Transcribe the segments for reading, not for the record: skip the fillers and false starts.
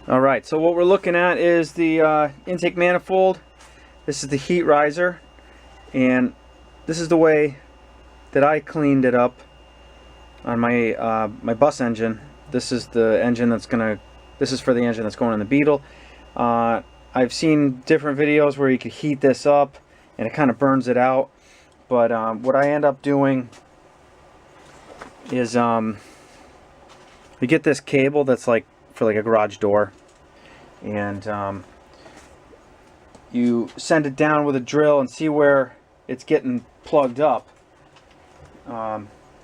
Alright, so what we're looking at is the intake manifold. This is the heat riser, and this is the way that I cleaned it up on my my bus engine. This is the engine that's gonna. This is for the engine that's going in the Beetle. I've seen different videos where you could heat this up and it kind of burns it out, but what I end up doing is you get this cable that's like for like a garage door, and you send it down with a drill and see where it's getting plugged up.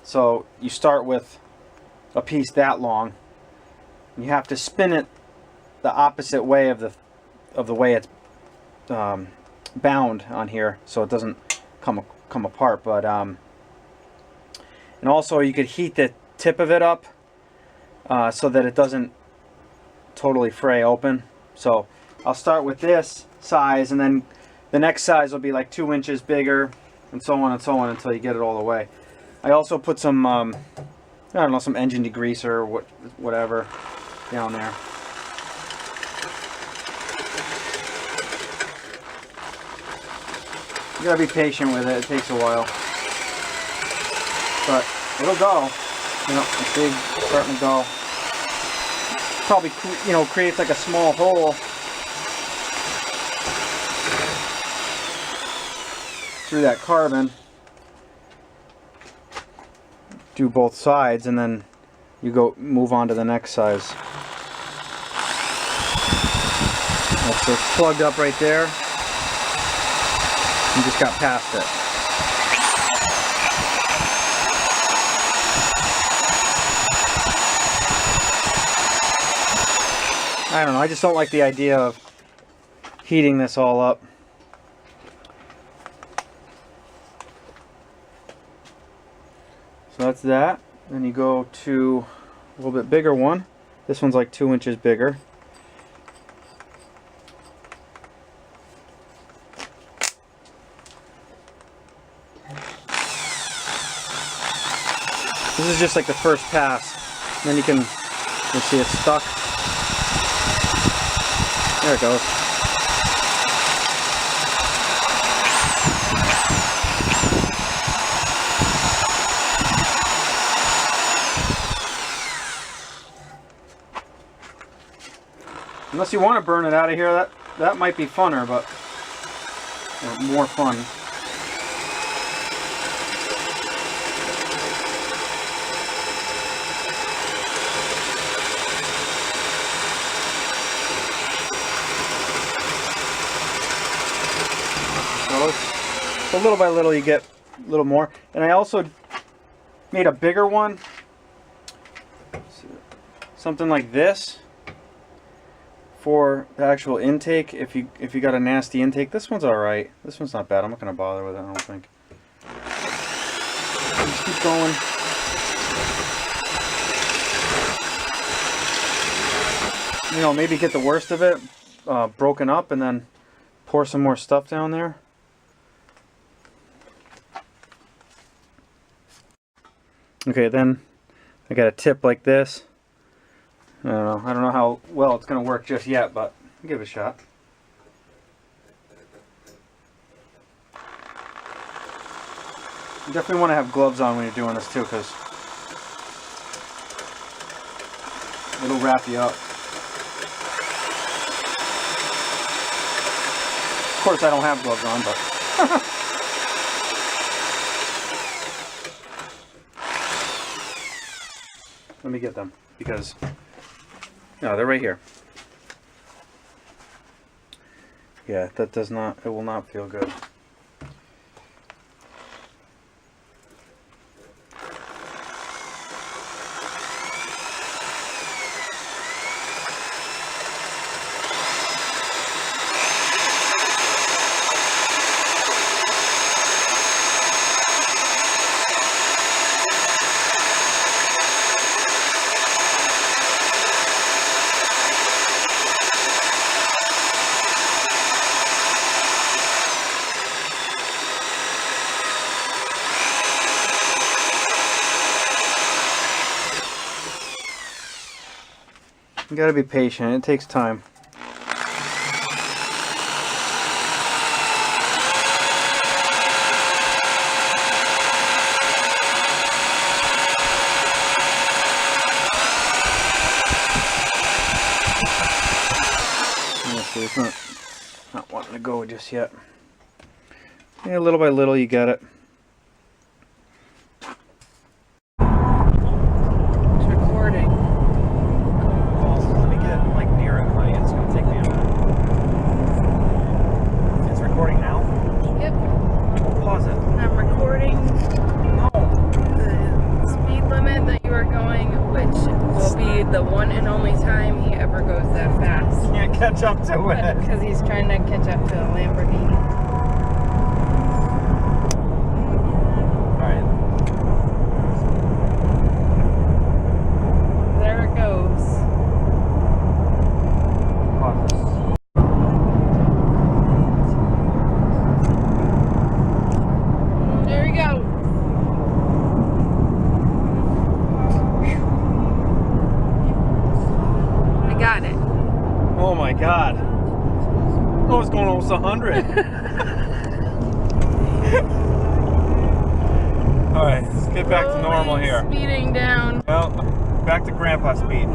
So you start with a piece that long. You have to spin it the opposite way of the way it's bound on here, so it doesn't come apart. But and also you could heat the tip of it up so that it doesn't totally fray open. So I'll start with this size, and then the next size will be like 2 inches bigger, and so on until you get it all the way. I also put some I don't know, some engine degreaser or whatever down there. You gotta be patient with it. It takes a while, but it'll go. You know, it's big, starting to go. Probably, you know, creates like a small hole through that carbon. Do both sides, and then you move on to the next size. So it's plugged up right there. You just got past it. I don't know, I just don't like the idea of heating this all up. So that's that. Then you go to a little bit bigger one. This one's like 2 inches bigger. This is just like the first pass. And then you see it's stuck. There it goes. Unless you want to burn it out of here, that might be funner, but or more fun. So little by little you get a little more. And I also made a bigger one, something like this, for the actual intake. If you got a nasty intake, this one's alright. This one's not bad. I'm not going to bother with it, I don't think. Just keep going. You know, maybe get the worst of it broken up, and then pour some more stuff down there. Okay, then I got a tip like this. I don't know how well it's going to work just yet, but I'll give it a shot. You definitely want to have gloves on when you're doing this too, because it'll wrap you up. Of course I don't have gloves on, but let me get them, because no, they're right here. Yeah, that does not, it will not feel good. You gotta be patient. It takes time. It's not wanting to go just yet. Yeah, little by little you get it. It's recording. Well, let me get like near it, honey. It's gonna take me a minute. It's recording now? Yep. Pause it. I'm recording No. the speed limit that you are going, which will be the one and only time he ever goes that fast. Can't catch up to it. Because he's trying to catch up to a Lamborghini. Alright. There it goes. Pause it. There we go. I got it. Oh my god. Oh, it's going almost 100. Alright, let's get back to normal here. Speeding down. Well, back to grandpa speed.